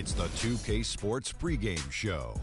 It's the 2K Sports pregame show.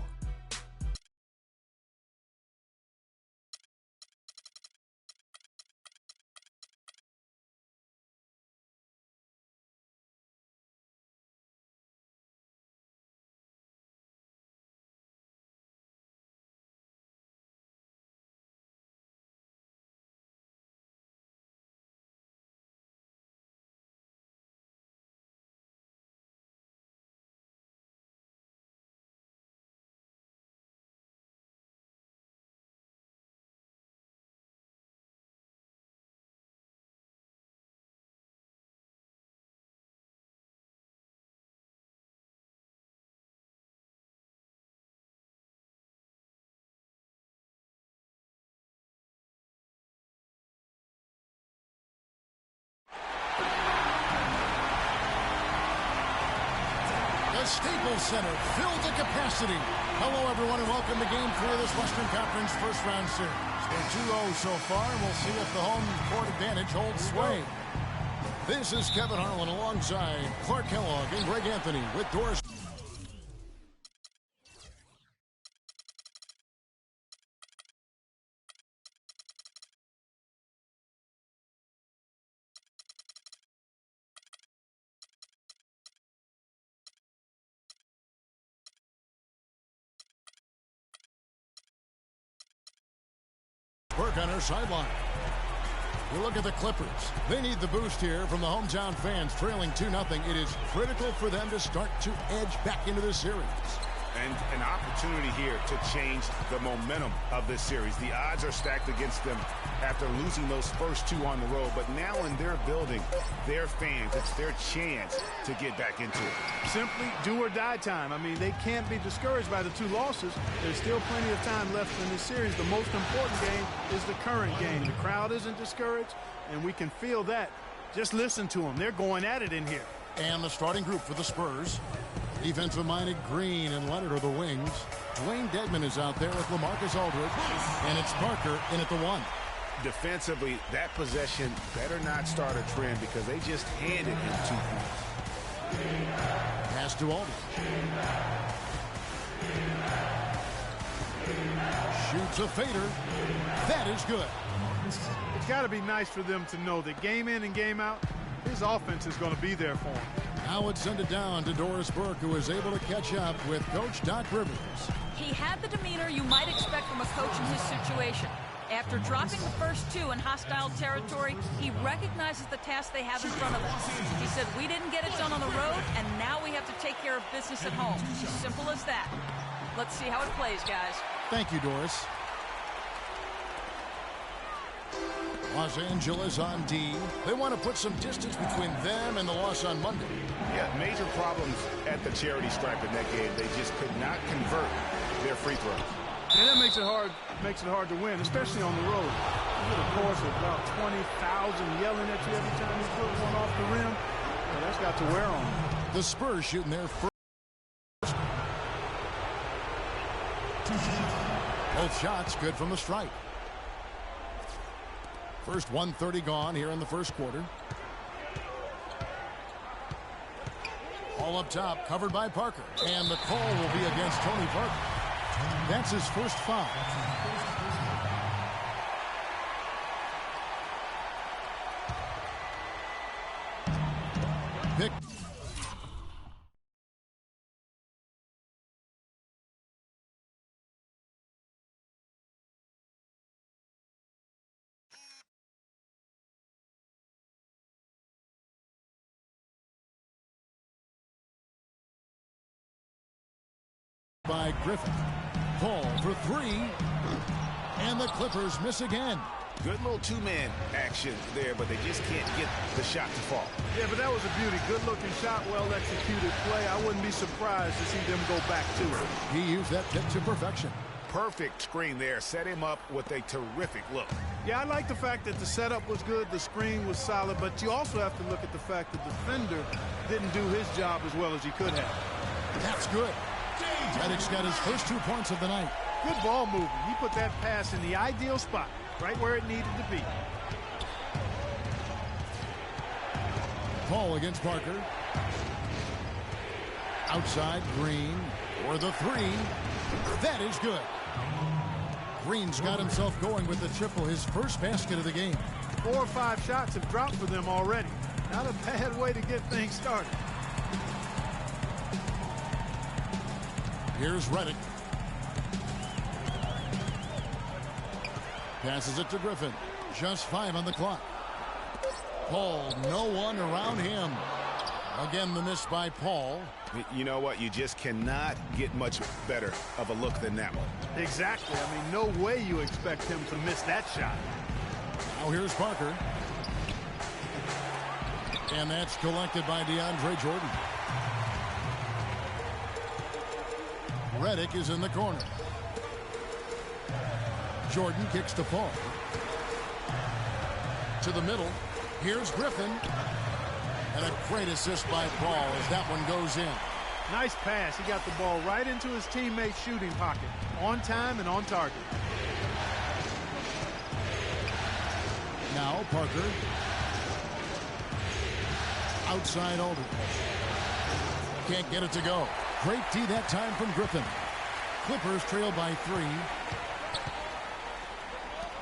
Staples Center filled to capacity. Hello, everyone, and welcome to Game 3 of this Western Conference first-round series. They're 2-0 so far, and we'll see if the home court advantage holds sway. This is Kevin Harlan alongside Clark Kellogg and Greg Anthony with Doris. Burke on her sideline. You look at the Clippers. They need the boost here from the hometown fans, trailing 2-0. It is critical for them to start to edge back into this series. And an opportunity here to change the momentum of this series. The odds are stacked against them after losing those first two on the road. But now in their building, their fans, it's their chance to get back into it. Simply do or die time. I mean, they can't be discouraged by the two losses. There's still plenty of time left in this series. The most important game is the current game. The crowd isn't discouraged, and we can feel that. Just listen to them. They're going at it in here. And the starting group for the Spurs. Defensive-minded Green and Leonard are the wings. Dwayne Dedmon is out there with LaMarcus Aldridge. And it's Parker in at the one. Defensively, that possession better not start a trend because they just handed him 2 points. Pass to Aldridge. Shoots a fader. That is good. It's got to be nice for them to know that game in and game out, his offense is going to be there for him. Now it's send it down to Doris Burke, who is able to catch up with Coach Doc Rivers. He had the demeanor you might expect from a coach in his situation. After dropping the first two in hostile territory, he recognizes the task they have in front of them. He said, we didn't get it done on the road, and now we have to take care of business at home. Simple as that. Let's see how it plays, guys. Thank you, Doris. Los Angeles on D. They want to put some distance between them and the loss on Monday. Yeah, major problems at the charity stripe in that game. They just could not convert their free throws. And that makes it hard to win, especially on the road. You get a chorus of about 20,000 yelling at you every time you put one off the rim. Well, that's got to wear on them. The Spurs shooting their first. Both shots good from the stripe. First 1:30 gone here in the first quarter. All up top, covered by Parker. And the call will be against Tony Parker. That's his first foul. Pick. By Griffin. Paul for three. And the Clippers miss again. Good little two-man action there, but they just can't get the shot to fall. Yeah, but that was a beauty. Good-looking shot, well-executed play. I wouldn't be surprised to see them go back to it. He used that pick to perfection. Perfect screen there. Set him up with a terrific look. Yeah, I like the fact that the setup was good, the screen was solid, but you also have to look at the fact that the defender didn't do his job as well as he could have. That's good. Reddick's got his first 2 points of the night. Good ball movement. He put that pass in the ideal spot, right where it needed to be. Paul against Parker. Outside, Green for the three. That is good. Green's got himself going with the triple, his first basket of the game. 4 or 5 shots have dropped for them already. Not a bad way to get things started. Here's Redick. Passes it to Griffin. Just 5 on the clock. Paul, no one around him. Again, the miss by Paul. You know what? You just cannot get much better of a look than that one. Exactly. I mean, no way you expect him to miss that shot. Now here's Parker. And that's collected by DeAndre Jordan. Redick is in the corner. Jordan kicks to Paul. To the middle. Here's Griffin. And a great assist by Paul as that one goes in. Nice pass. He got the ball right into his teammate's shooting pocket. On time and on target. Now Parker. Outside Aldridge. Can't get it to go. Great D that time from Griffin. Clippers trail by 3.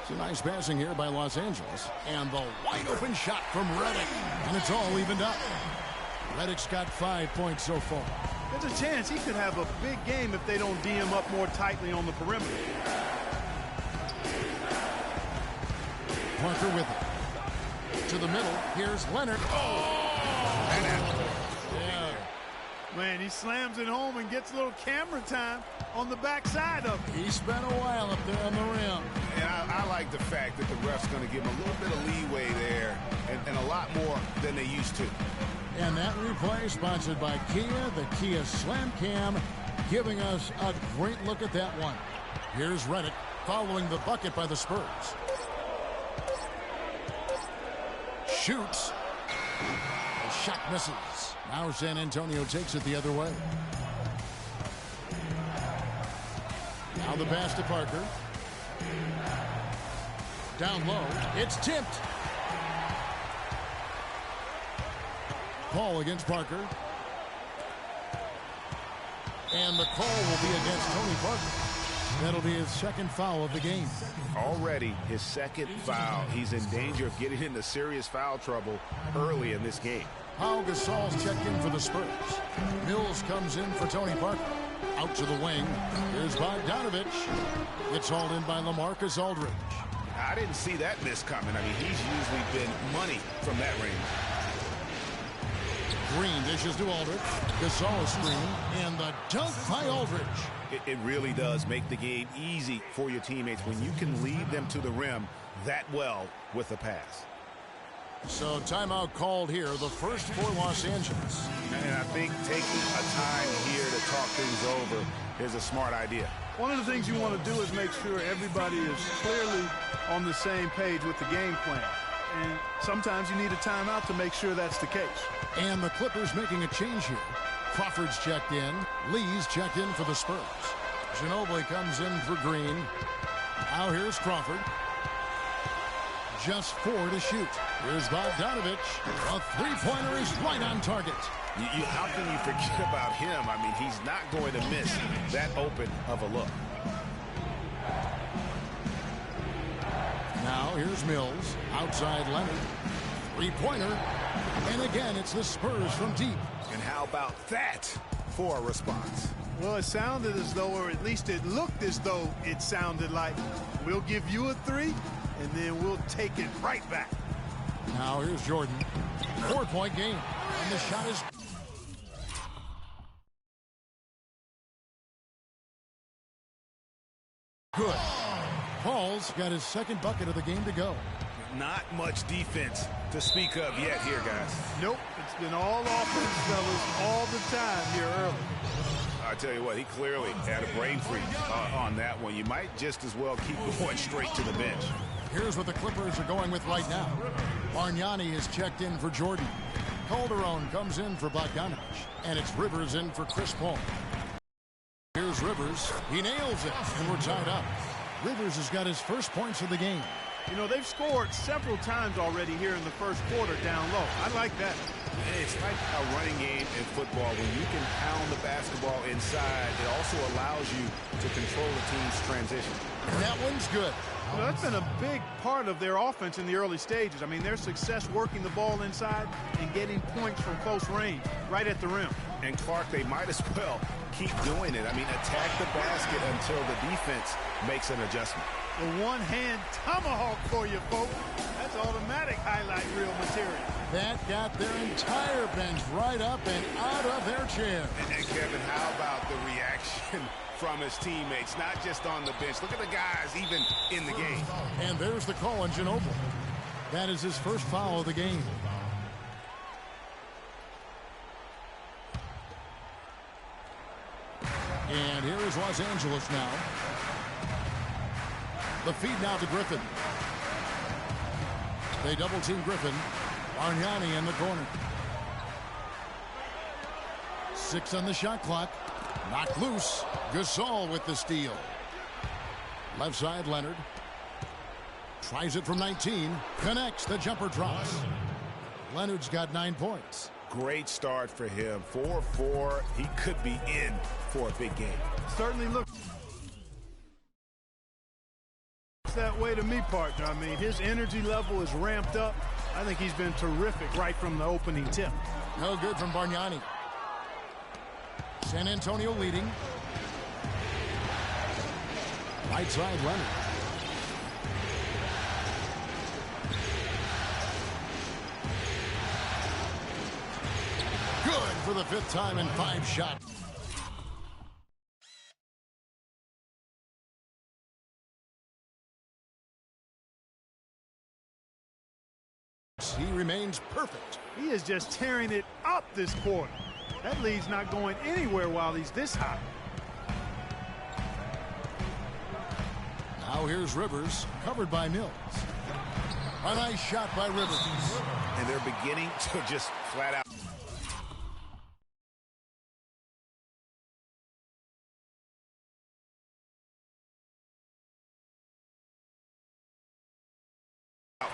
It's a nice passing here by Los Angeles. And the wide open shot from Redick. And it's all evened up. Redick's got 5 points so far. There's a chance he could have a big game if they don't D him up more tightly on the perimeter. Parker with it. To the middle. Here's Leonard. Oh! Yeah. Man, he slams it home and gets a little camera time on the backside of it. He spent a while up there on the rim. And I like the fact that the ref's going to give him a little bit of leeway there and a lot more than they used to. And that replay sponsored by Kia, the Kia Slam Cam, giving us a great look at that one. Here's Redick following the bucket by the Spurs. Shoots. The shot misses. Now San Antonio takes it the other way. Now the pass to Parker. Down low. It's tipped. Paul against Parker. And the call will be against Tony Parker. That'll be his second foul of the game. Already his second foul. He's in danger of getting into serious foul trouble early in this game. Pau Gasol's checked in for the Spurs. Mills comes in for Tony Parker. Out to the wing. Here's Bogdanovich. It's hauled in by LaMarcus Aldridge. I didn't see that miss coming. I mean, he's usually been money from that range. Green dishes to Aldridge. Gasol screen. And the dunk by Aldridge. It really does make the game easy for your teammates when you can lead them to the rim that well with a pass. So timeout called here, the first for Los Angeles. And I think taking a time here to talk things over is a smart idea. One of the things you want to do is make sure everybody is clearly on the same page with the game plan. And sometimes you need a timeout to make sure that's the case. And the Clippers making a change here. Crawford's checked in. Lee's checked in for the Spurs. Ginobili comes in for Green. Now here's Crawford. Just 4 to shoot. Here's Bogdanovich. A three-pointer is right on target. How can you forget about him? I mean, he's not going to miss that open of a look. Now here's Mills. Outside Leonard. Three-pointer. And again, it's the Spurs from deep. And how about that for a response? Well, it sounded as though, or at least it looked as though it sounded like, we'll give you a 3, and then we'll take it right back. Now here's Jordan. 4-point game. And the shot is good. Paul's got his second bucket of the game to go. Not much defense to speak of yet here, guys. Nope. It's been all offense, fellas, all the time here early. I tell you what, he clearly had a brain freeze on that one. You might just as well keep going straight to the bench. Here's what the Clippers are going with right now. Bargnani is checked in for Jordan. Calderon comes in for Bogdanovich. And it's Rivers in for Chris Paul. Here's Rivers. He nails it, and we're tied up. Rivers has got his first points of the game. You know, they've scored several times already here in the first quarter down low. I like that. It's like a running game in football. When you can pound the basketball inside, it also allows you to control the team's transition. And that one's good. You know, that's been a big part of their offense in the early stages. I mean, their success working the ball inside and getting points from close range right at the rim. And Clark, they might as well keep doing it. I mean, attack the basket until the defense makes an adjustment. The one-hand tomahawk for you, folks. That's automatic highlight reel material. That got their entire bench right up and out of their chair. And Kevin, how about the reaction from his teammates, not just on the bench? Look at the guys even in the game. And there's the call on Ginobili. That is his first foul of the game. And here is Los Angeles now. The feed now to Griffin. They double-team Griffin. Bargnani in the corner. 6 on the shot clock. Knocked loose. Gasol with the steal. Left side, Leonard. Tries it from 19. Connects. The jumper drops. Leonard's got 9 points. Great start for him. 4-4. He could be in for a big game. Certainly looks that way to me, partner. I mean, his energy level is ramped up. I think he's been terrific right from the opening tip. No good from Bargnani. San Antonio leading. Right side, Leonard. Good for the 5th time in 5 shots. He remains perfect. He is just tearing it up this quarter. That lead's not going anywhere while he's this hot. Now here's Rivers, covered by Mills. A nice shot by Rivers. And they're beginning to just flat out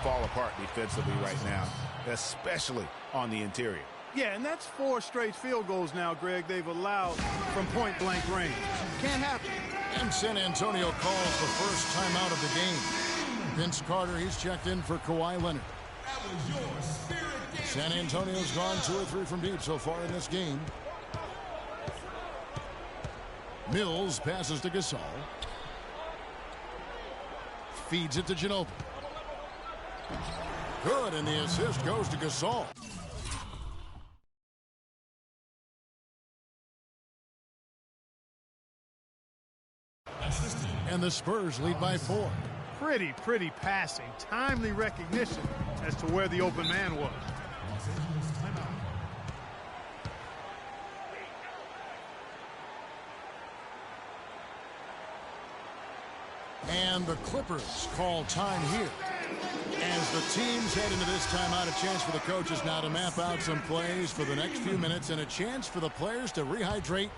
fall apart defensively right now, especially on the interior. Yeah, and that's 4 straight field goals now, Greg, they've allowed from point-blank range. Can't happen. And San Antonio calls the first timeout of the game. Vince Carter, he's checked in for Kawhi Leonard. San Antonio's gone 2 or 3 from deep so far in this game. Mills passes to Gasol. Feeds it to Ginobili. Good, and the assist goes to Gasol. And the Spurs lead by 4. Pretty passing. Timely recognition as to where the open man was. And the Clippers call time here. As the teams head into this timeout, a chance for the coaches now to map out some plays for the next few minutes and a chance for the players to rehydrate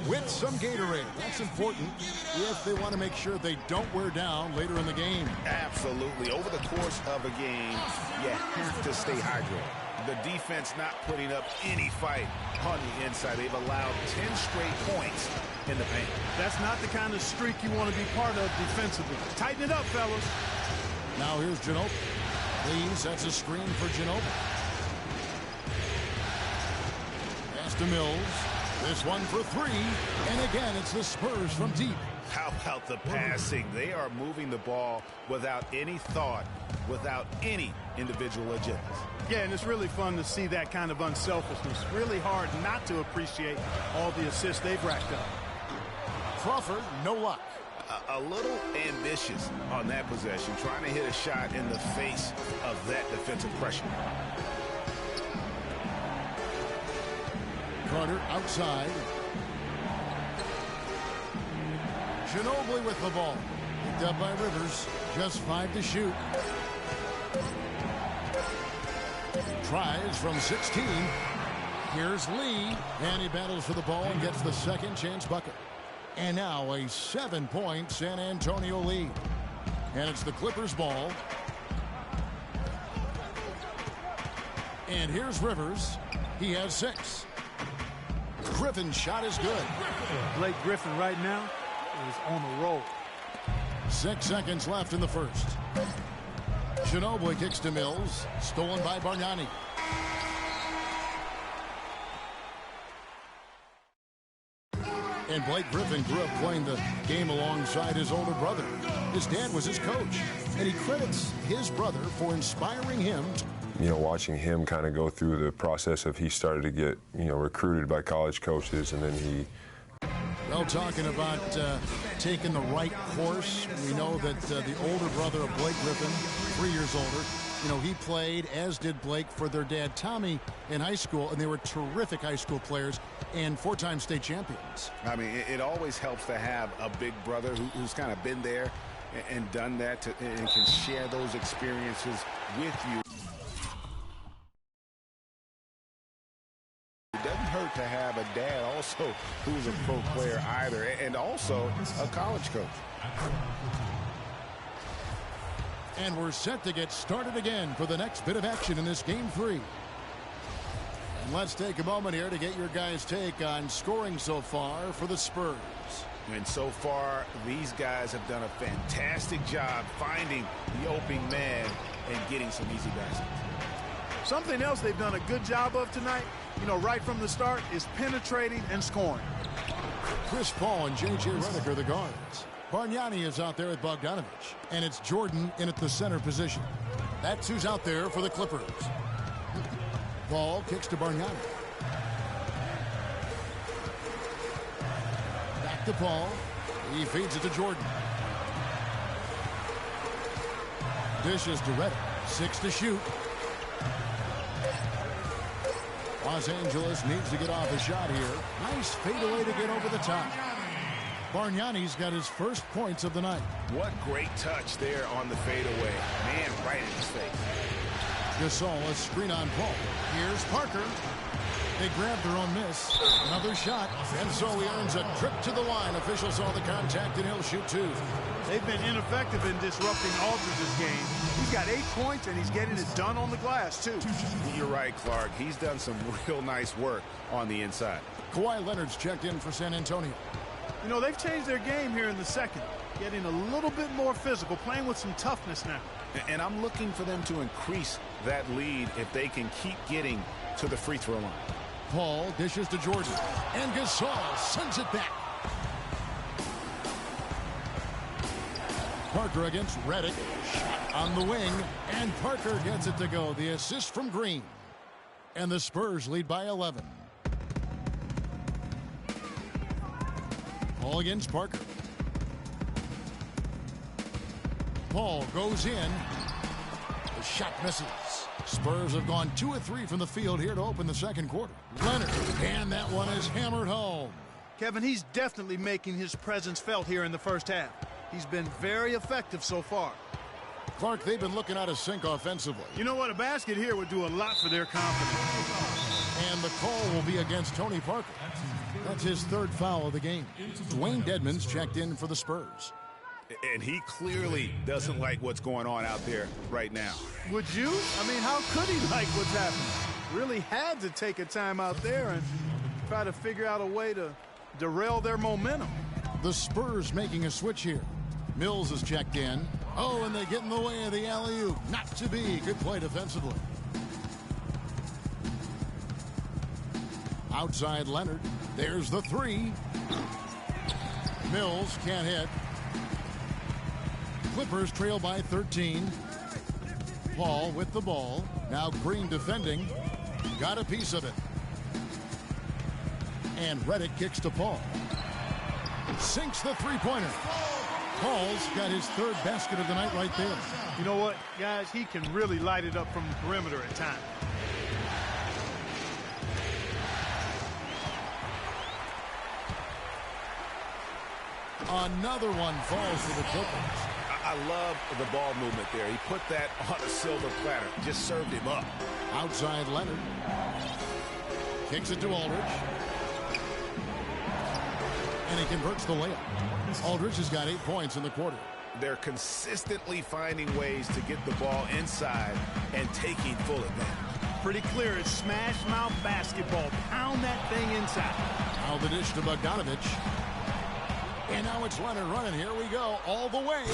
with some Gatorade. That's important if they want to make sure they don't wear down later in the game. Absolutely. Over the course of a game, you have to stay hydrated. The defense not putting up any fight on the inside. They've allowed 10 straight points in the paint. That's not the kind of streak you want to be part of defensively. Tighten it up, fellas. Now here's Ginobili. Lee sets a screen for Ginobili. Pass to Mills. This one for 3. And again, it's the Spurs from deep. How about the passing? They are moving the ball without any thought, without any individual agendas. Yeah, and it's really fun to see that kind of unselfishness. Really hard not to appreciate all the assists they've racked up. Crawford, no luck. A little ambitious on that possession, trying to hit a shot in the face of that defensive pressure. Carter outside. Ginobili with the ball. Picked up by Rivers. Just 5 to shoot. Tries from 16. Here's Lee. And he battles for the ball and gets the second chance bucket. And now a 7-point San Antonio lead. And it's the Clippers ball. And here's Rivers. He has 6. Griffin's shot is good. Blake Griffin right now is on a roll. 6 seconds left in the first. Ginobili kicks to Mills. Stolen by Bargnani. And Blake Griffin grew up playing the game alongside his older brother. His dad was his coach, and he credits his brother for inspiring him. You know, watching him kind of go through the process of he started to get, recruited by college coaches, and then he... Well, talking about taking the right course, we know that the older brother of Blake Griffin, 3 years older, he played, as did Blake, for their dad, Tommy, in high school, and they were terrific high school players and 4-time state champions. I mean, it always helps to have a big brother who's kind of been there and done that and can share those experiences with you. It doesn't hurt to have a dad also who's a pro player either, and also a college coach. And we're set to get started again for the next bit of action in this game 3. And let's take a moment here to get your guys' take on scoring so far for the Spurs. And so far, these guys have done a fantastic job finding the opening man and getting some easy baskets. Something else they've done a good job of tonight, right from the start, is penetrating and scoring. Chris Paul and J.J. Redick are the guards. Bargnani is out there with Bogdanovich, and it's Jordan in at the center position. That's who's out there for the Clippers. Ball kicks to Bargnani. Back to Paul. He feeds it to Jordan. Dishes to Redick. 6 to shoot. Los Angeles needs to get off a shot here. Nice fadeaway to get over the top. Bargnani's got his first points of the night. What great touch there on the fadeaway. Man, right in his face. Gasol, a screen on Paul. Here's Parker. They grab their own miss. Another shot. And so he earns a trip to the line. Officials saw the contact, and he'll shoot 2. They've been ineffective in disrupting Aldridge's game. He's got 8 points, and he's getting it done on the glass, too. You're right, Clark. He's done some real nice work on the inside. Kawhi Leonard's checked in for San Antonio. They've changed their game here in the second, getting a little bit more physical, playing with some toughness now. And I'm looking for them to increase that lead if they can keep getting to the free throw line. Paul dishes to Jordan, and Gasol sends it back. Parker against Redick. Shot on the wing, and Parker gets it to go. The assist from Green. And the Spurs lead by 11. Paul against Parker. Paul goes in. The shot misses. Spurs have gone 2 of 3 from the field here to open the second quarter. Leonard, and that one is hammered home. Kevin, he's definitely making his presence felt here in the first half. He's been very effective so far. Clark, they've been looking out of sync offensively. You know what? A basket here would do a lot for their confidence. And the call will be against Tony Parker. That's his 3rd foul of the game. Dwayne Dedmon's checked in for the Spurs. And he clearly doesn't like what's going on out there right now. Would you? I mean, how could he like what's happening? Really had to take a time out there and try to figure out a way to derail their momentum. The Spurs making a switch here. Mills is checked in. Oh, and they get in the way of the alley-oop. Not to be. Good play defensively. Outside Leonard. There's the 3. Mills can't hit. Clippers trail by 13. Paul with the ball. Now Green defending. Got a piece of it. And Redick kicks to Paul. Sinks the three-pointer. Paul's got his 3rd basket of the night right there. You know what, guys? He can really light it up from the perimeter at times. Another one falls for the Clippers. I love the ball movement there. He put that on a silver platter. Just served him up. Outside Leonard. Kicks it to Aldridge. And he converts the layup. Aldridge has got 8 points in the quarter. They're consistently finding ways to get the ball inside and taking full advantage. Pretty clear. It's smash mouth basketball. Pound that thing inside. Now the dish to Bogdanovich. And now it's Leonard running. Here we go. All the way.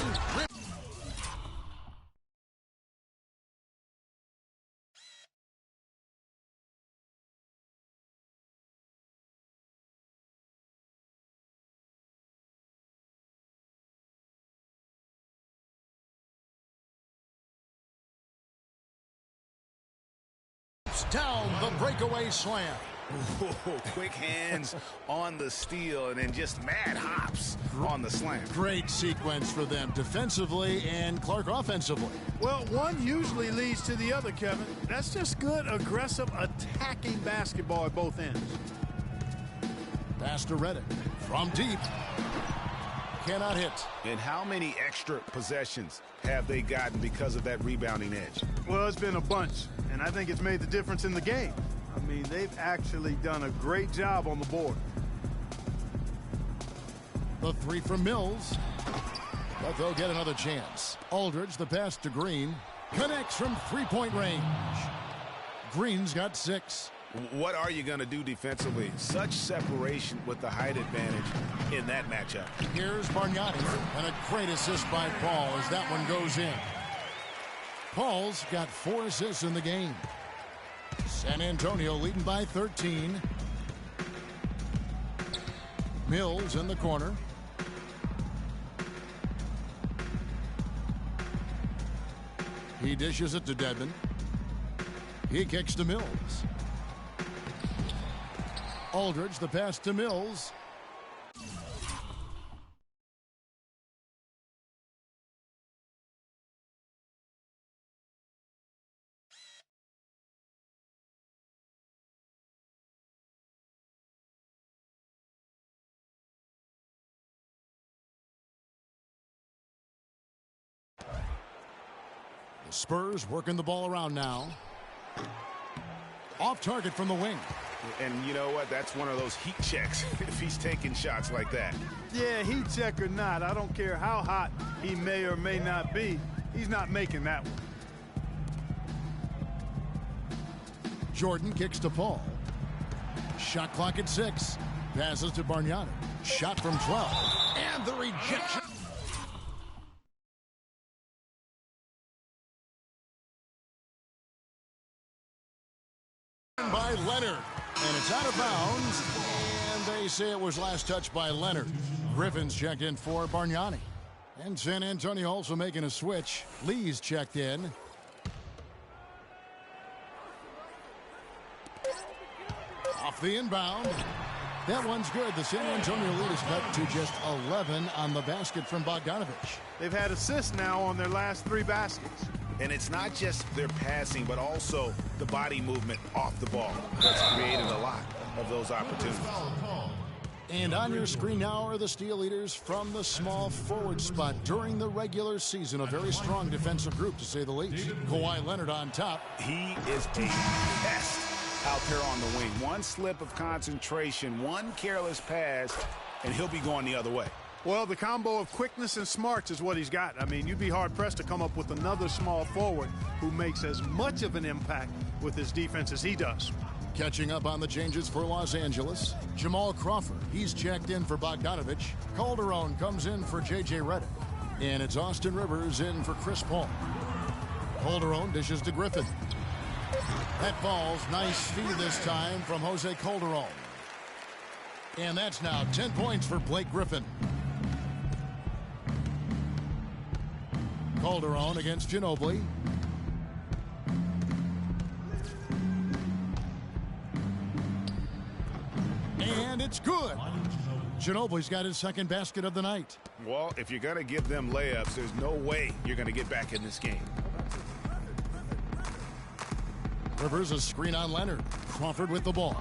Down the breakaway slam. Ooh, quick hands on the steal and then just mad hops on the slam. Great sequence for them defensively and Clark offensively. Well, one usually leads to the other, Kevin. That's just good, aggressive, attacking basketball at both ends. Pass to Reddick from deep. Cannot hit. And how many extra possessions have they gotten because of that rebounding edge? Well, it's been a bunch, and I think it's made the difference in the game. I mean, they've actually done a great job on the board. The three from Mills. But they'll get another chance. Aldridge, the pass to Green. Connects from three-point range. Green's got 6. What are you going to do defensively? Such separation with the height advantage in that matchup. Here's Bargnani, and a great assist by Paul as that one goes in. Paul's got 4 assists in the game. San Antonio leading by 13. Mills in the corner. He dishes it to Dedmon. He kicks to Mills. Aldridge, the pass to Mills. The Spurs working the ball around now. Off target from the wing. And you know what? That's one of those heat checks if he's taking shots like that. Yeah, heat check or not, I don't care how hot he may or may not be. He's not making that one. Jordan kicks to Paul. Shot clock at 6. Passes to Bargnani. Shot from 12. And the rejection. By Leonard. And it's out of bounds. And they say it was last touched by Leonard. Griffin's checked in for Bargnani. And San Antonio also making a switch. Lee's checked in. Off the inbound. That one's good. The San Antonio lead is cut to just 11 on the basket from Bogdanovich. They've had assists now on their last 3 baskets. And it's not just their passing, but also the body movement off the ball. That's created a lot of those opportunities. And on your screen now are the steal leaders from the small forward spot during the regular season. A very strong defensive group, to say the least. Kawhi Leonard on top. He is a pest out there on the wing. One slip of concentration, one careless pass, and he'll be going the other way. Well, the combo of quickness and smarts is what he's got. I mean, you'd be hard-pressed to come up with another small forward who makes as much of an impact with his defense as he does. Catching up on the changes for Los Angeles. Jamal Crawford, he's checked in for Bogdanovich. Calderon comes in for J.J. Redick. And it's Austin Rivers in for Chris Paul. Calderon dishes to Griffin. That falls. Nice feed this time from Jose Calderon. And that's now 10 points for Blake Griffin. Calderon against Ginobili. And it's good. Ginobili's got his second basket of the night. Well, if you're going to give them layups, there's no way you're going to get back in this game. Rivers a screen on Leonard. Crawford with the ball.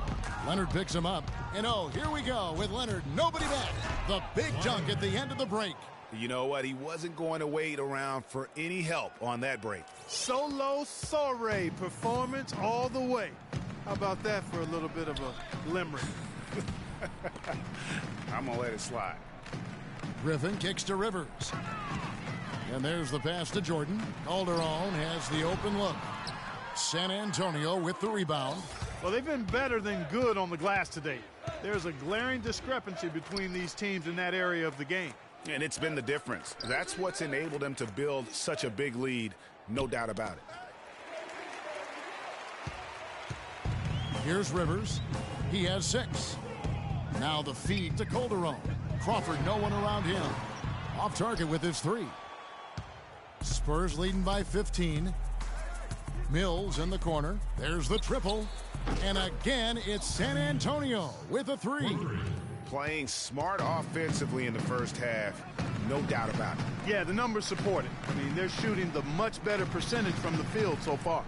Leonard picks him up. And oh, here we go with Leonard. Nobody back. The big dunk at the end of the break. You know what? He wasn't going to wait around for any help on that break. Solo soiree performance all the way. How about that for a little bit of a limerick? I'm going to let it slide. Griffin kicks to Rivers. And there's the pass to Jordan. Calderon has the open look. San Antonio with the rebound. Well, they've been better than good on the glass today. There's a glaring discrepancy between these teams in that area of the game. And it's been the difference. That's what's enabled them to build such a big lead, no doubt about it. Here's Rivers. He has 6. Now the feed to Calderon. Crawford, no one around him. Off target with his 3. Spurs leading by 15. Mills in the corner. There's the triple. And again, it's San Antonio with a 3. Playing smart offensively in the first half, no doubt about it. Yeah, the numbers support it. I mean, they're shooting the much better percentage from the field so far.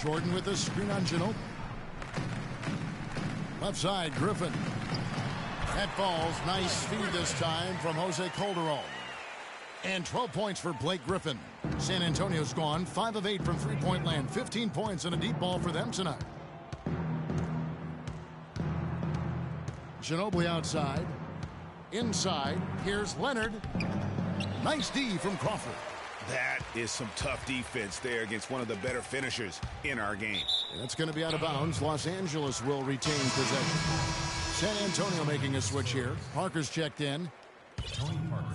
Jordan with the screen on Ginobili. Left side, Griffin. That falls. Nice feed this time from Jose Calderon. And 12 points for Blake Griffin. San Antonio's gone 5 of 8 from three-point land. 15 points and a deep ball for them tonight. Ginobili outside. Inside. Here's Leonard. Nice D from Crawford. That is some tough defense there against one of the better finishers in our game. And it's going to be out of bounds. Los Angeles will retain possession. San Antonio making a switch here. Parker's checked in. Tony Parker.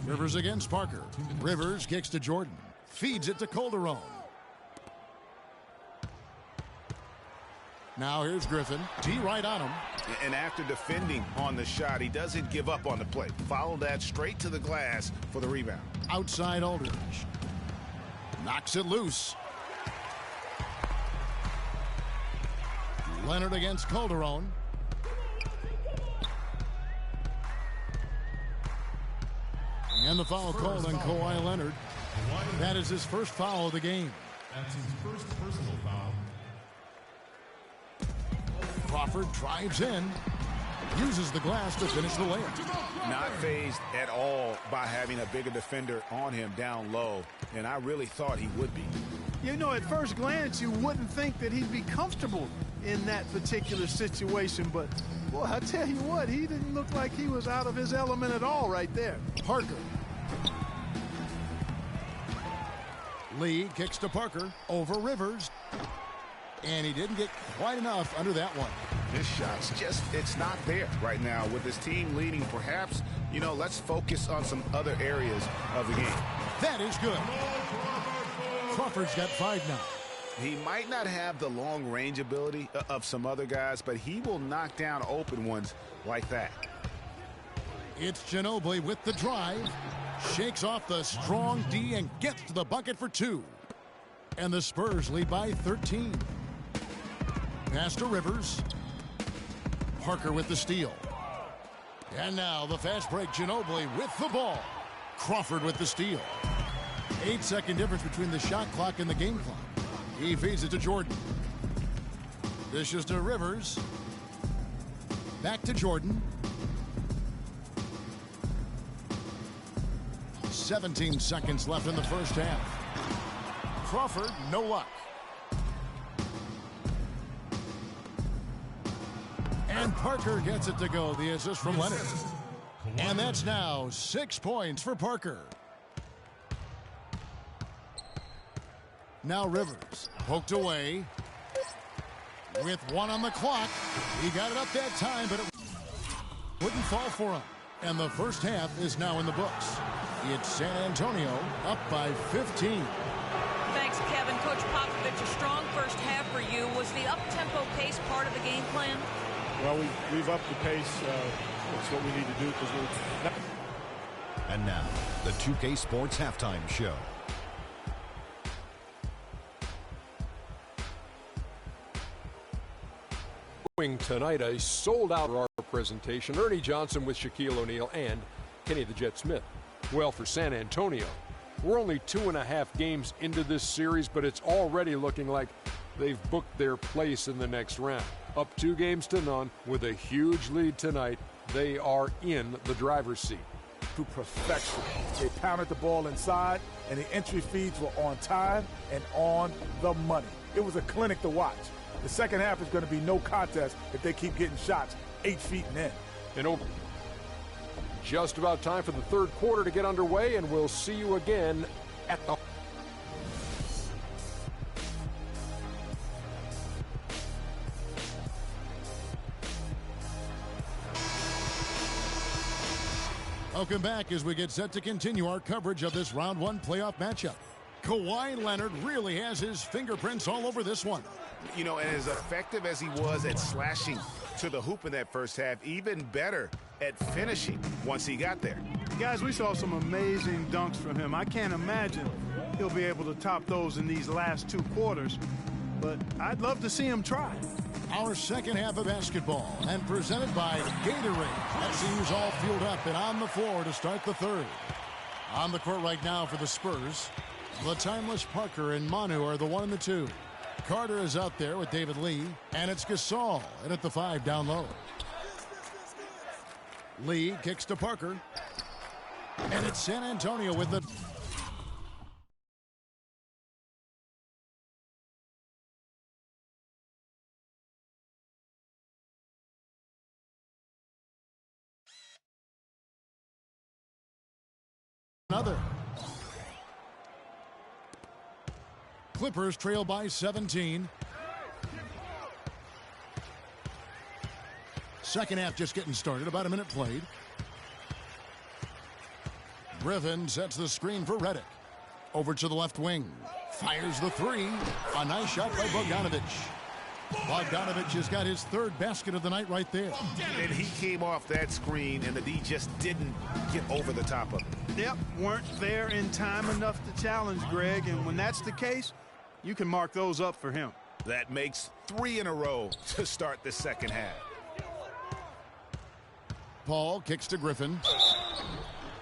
Rivers against Parker. Rivers kicks to Jordan. Feeds it to Calderon. Now here's Griffin. D right on him. And after defending on the shot, he doesn't give up on the play. Follow that straight to the glass for the rebound. Outside Aldridge. Knocks it loose. Leonard against Calderon. And the foul called on Kawhi Leonard. That is his first foul of the game. That's his first personal foul. Crawford drives in. Uses the glass to finish the layup. Not fazed at all by having a bigger defender on him down low. And I really thought he would be. You know, at first glance, you wouldn't think that he'd be comfortable in that particular situation. But, boy, I tell you what, he didn't look like he was out of his element at all right there. Parker. Lee kicks to Parker over Rivers. And he didn't get quite enough under that one. This shot's just, it's not there right now. With his team leading, perhaps, you know, let's focus on some other areas of the game. That is good. Crawford's got 5 now. He might not have the long range ability of some other guys, but he will knock down open ones like that. It's Ginobili with the drive. Shakes off the strong D and gets to the bucket for 2. And the Spurs lead by 13. Pass to Rivers. Parker with the steal. And now the fast break. Ginobili with the ball. Crawford with the steal. 8-second difference between the shot clock and the game clock. He feeds it to Jordan. Dishes to Rivers. Back to Jordan. 17 seconds left in the first half. Crawford, no luck. And Parker gets it to go. The assist from Leonard. And that's now 6 points for Parker. Now Rivers, poked away. With 1 on the clock. He got it up that time, but it wouldn't fall for him. And the first half is now in the books. It's San Antonio up by 15. Thanks, Kevin. Coach Popovich, a strong first half for you. Was the up-tempo pace part of the game plan? Well, we've upped the pace. That's what we need to do. And now, the 2K Sports Halftime Show. Tonight, a sold-out presentation. Ernie Johnson with Shaquille O'Neal and Kenny the Jet Smith. Well, for San Antonio, we're only 2.5 games into this series, but it's already looking like they've booked their place in the next round. Up 2-0 with a huge lead tonight. They are in the driver's seat. To perfection. They pounded the ball inside, and the entry feeds were on time and on the money. It was a clinic to watch. The second half is going to be no contest if they keep getting shots 8 feet and in. And over. Just about time for the third quarter to get underway, and we'll see you again at the... Welcome back as we get set to continue our coverage of this round one playoff matchup. Kawhi Leonard really has his fingerprints all over this one. You know, and as effective as he was at slashing to the hoop in that first half, even better at finishing once he got there. Guys, we saw some amazing dunks from him. I can't imagine he'll be able to top those in these last 2 quarters, but I'd love to see him try. Our second half of basketball, and presented by Gatorade. That seems all fueled up and on the floor to start the third. On the court right now for the Spurs, the timeless Parker and Manu are the 1 and the 2. Carter is out there with David Lee, and it's Gasol in at the 5 down low. Lee kicks to Parker, and it's San Antonio with the... Another. Clippers trail by 17. Second half just getting started, about a minute played. Griffin sets the screen for Redick. Over to the left wing. Fires the 3. A nice shot by Bogdanovic. Bogdanovic has got his 3rd basket of the night right there. And he came off that screen, and the D just didn't get over the top of it. Yep, weren't there in time enough to challenge Greg, and when that's the case, you can mark those up for him. That makes 3 in a row to start the second half. Paul kicks to Griffin.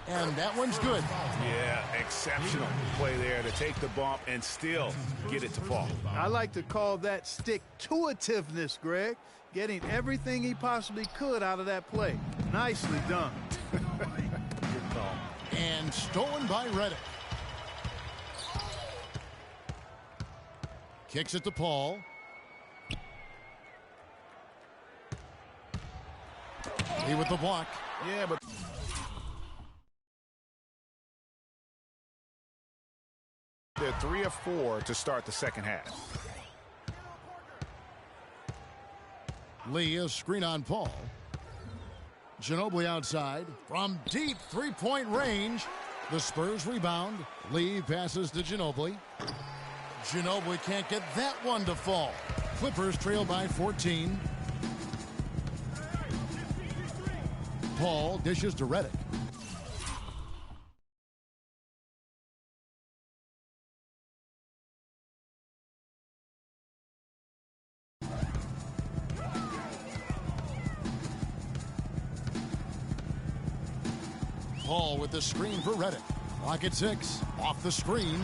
And that one's good. Yeah, exceptional play there to take the bump and still get it to fall. I like to call that stick-to-itiveness, Greg. Getting everything he possibly could out of that play. Nicely done. Good call. And stolen by Redick. Kicks it to Paul. He with the block. Yeah, but... They're 3 of 4 to start the second half. Lee, a screen on Paul. Ginobili outside. From deep three-point range. The Spurs rebound. Lee passes to Ginobili. Ginobili can't get that one to fall. Clippers trail by 14. Paul dishes to Redick. Paul with the screen for Redick. Clock at 6. Off the screen.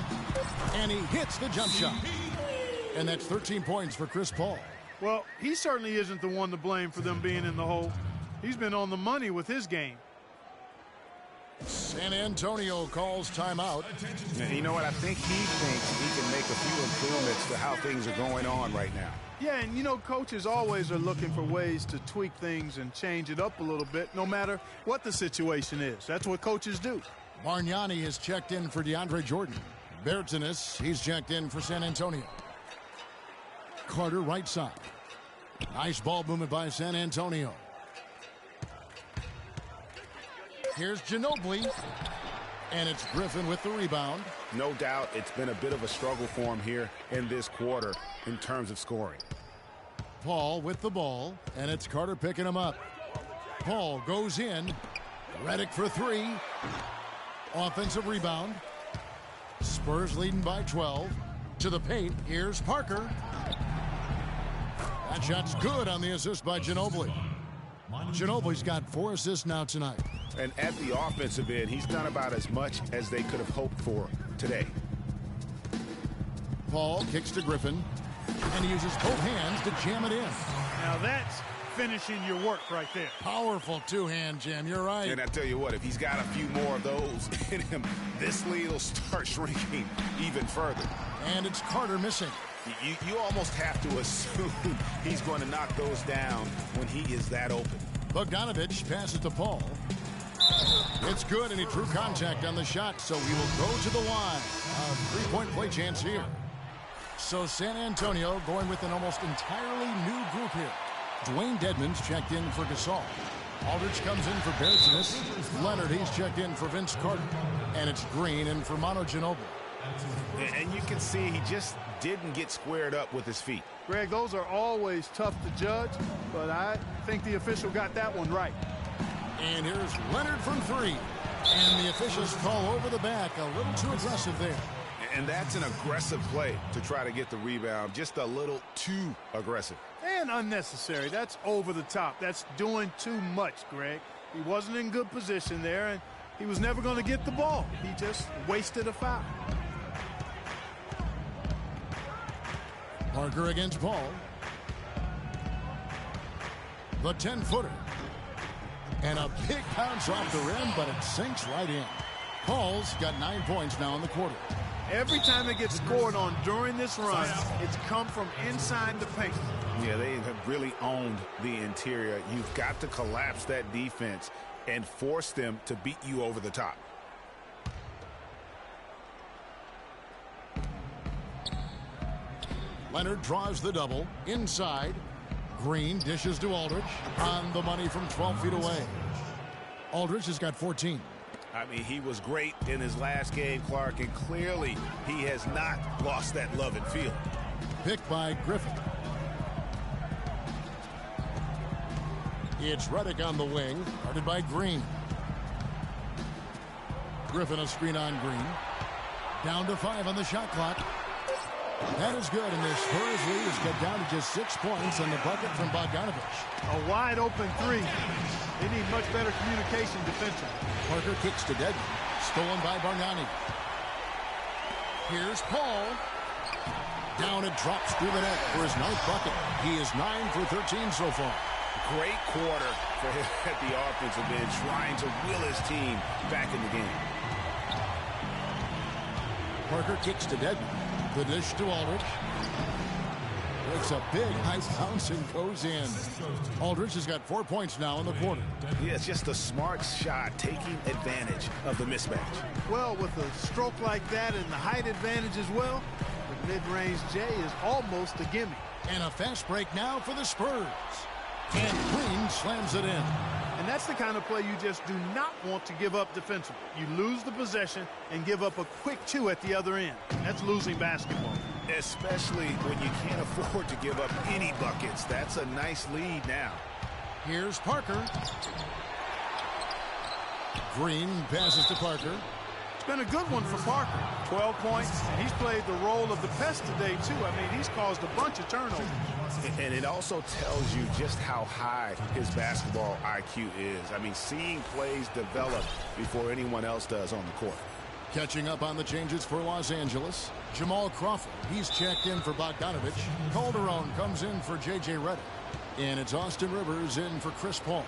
And he hits the jump shot. And that's 13 points for Chris Paul. Well, he certainly isn't the one to blame for them being in the hole. He's been on the money with his game. San Antonio calls timeout. You know what? I think he thinks he can make a few improvements to how things are going on right now. Yeah, and you know, coaches always are looking for ways to tweak things and change it up a little bit, no matter what the situation is. That's what coaches do. Bargnani is checked in for DeAndre Jordan. Bertanis, he's checked in for San Antonio. Carter right side. Nice ball movement by San Antonio. Here's Ginobili. And it's Griffin with the rebound. No doubt it's been a bit of a struggle for him here in this quarter in terms of scoring. Paul with the ball, and it's Carter picking him up. Paul goes in. Redick for 3. Offensive rebound. Spurs leading by 12. To the paint, here's Parker. That shot's good on the assist by Ginobili. Ginobili's got 4 assists now tonight. And at the offensive end, he's done about as much as they could have hoped for today. Paul kicks to Griffin, and he uses both hands to jam it in. Now that's finishing your work right there. Powerful two-hand jam, you're right. And I tell you what, if he's got a few more of those in him, this lead will start shrinking even further. And it's Carter missing. You almost have to assume he's going to knock those down when he is that open. Bogdanovich passes to Paul. It's good, and he drew contact on the shot, so he will go to the line. A three-point play chance here. So San Antonio going with an almost entirely new group here. Dwayne Dedmon's checked in for Gasol. Aldridge comes in for Bertans. Leonard, he's checked in for Vince Carter. And it's Green in for Manu Ginobili. And you can see he just didn't get squared up with his feet. Greg, those are always tough to judge, but I think the official got that one right. And here's Leonard from three. And the officials call over the back. A little too aggressive there. And that's an aggressive play to try to get the rebound. Just a little too aggressive. And unnecessary. That's over the top. That's doing too much, Greg. He wasn't in good position there, and he was never going to get the ball. He just wasted a foul. Parker against Paul. The 10-footer. And a big bounce off the rim, but it sinks right in. Paul's got 9 points now in the quarter. Every time it gets scored on during this run, it's come from inside the paint. Yeah, they have really owned the interior. You've got to collapse that defense and force them to beat you over the top. Leonard draws the double. Inside. Green dishes to Aldridge. On the money from 12 feet away. Aldridge has got 14. I mean, he was great in his last game, Clark, and clearly he has not lost that love and feel. Picked by Griffin. It's Redick on the wing, guarded by Green. Griffin a screen on Green. Down to 5 on the shot clock. That is good, and their Spurs lead is cut down to just 6 points on the bucket from Bogdanovich. A wide open three. They need much better communication defensively. Parker kicks to Dedmon. Stolen by Bargnani. Here's Paul. Down and drops through the net for his 9th bucket. He is 9 for 13 so far. Great quarter for him at the offensive end, trying to will his team back in the game. Parker kicks to Dedmon. The dish to Aldridge. Breaks a big high bounce and goes in. Aldridge has got 4 points now in the quarter. Yeah, it's just a smart shot, taking advantage of the mismatch. Well, with a stroke like that and the height advantage as well, the mid-range J is almost a gimme. And a fast break now for the Spurs. And Green slams it in. And that's the kind of play you just do not want to give up defensively. You lose the possession and give up a quick 2 at the other end. That's losing basketball. Especially when you can't afford to give up any buckets. That's a nice lead now. Here's Parker. Green passes to Parker. It's been a good one for Parker. 12 points, and he's played the role of the pest today, too. I mean, he's caused a bunch of turnovers. And it also tells you just how high his basketball IQ is. I mean, seeing plays develop before anyone else does on the court. Catching up on the changes for Los Angeles. Jamal Crawford, he's checked in for Bogdanovich. Calderon comes in for J.J. Redick. And it's Austin Rivers in for Chris Paul.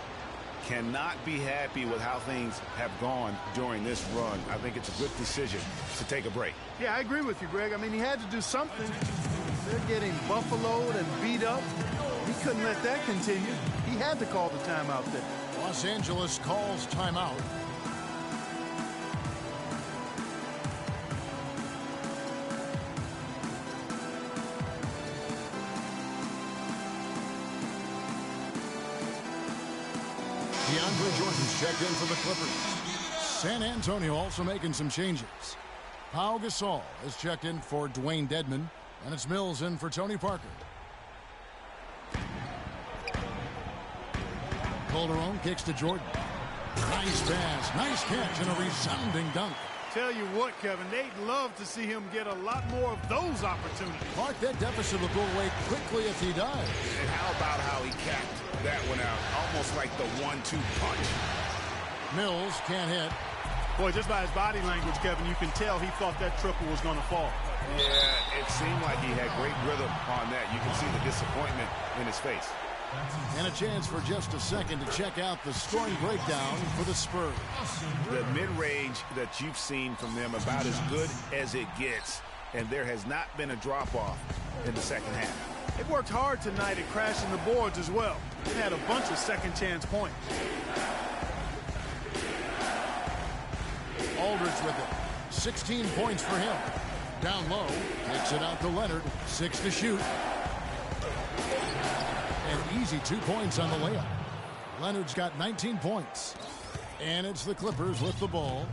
Cannot be happy with how things have gone during this run. I think it's a good decision to take a break. Yeah, I agree with you, Greg. I mean, he had to do something. They're getting buffaloed and beat up. He couldn't let that continue. He had to call the timeout there. Los Angeles calls timeout. DeAndre Jordan's checked in for the Clippers. San Antonio also making some changes. Pau Gasol is checked in for Dwayne Dedmon, and it's Mills in for Tony Parker. Calderon kicks to Jordan. Nice pass, nice catch, and a resounding dunk. Tell you what, Kevin, they'd love to see him get a lot more of those opportunities. Mark, that deficit will go away quickly if he does. And how about how he capped that one out? Almost like the 1-2 punch. Mills can't hit. Boy, just by his body language, Kevin, you can tell he thought that triple was going to fall. Yeah, it seemed like he had great rhythm on that. You can see the disappointment in his face. And a chance for just a second to check out the scoring breakdown for the Spurs. The mid-range that you've seen from them about as good as it gets, and there has not been a drop-off in the second half. They've worked hard tonight at crashing the boards as well. They've had a bunch of second-chance points. Aldridge with it. 16 points for him. Down low, kicks it out to Leonard. 6 to shoot. An easy 2 points on the layup. Leonard's got 19 points. And it's the Clippers with the ball.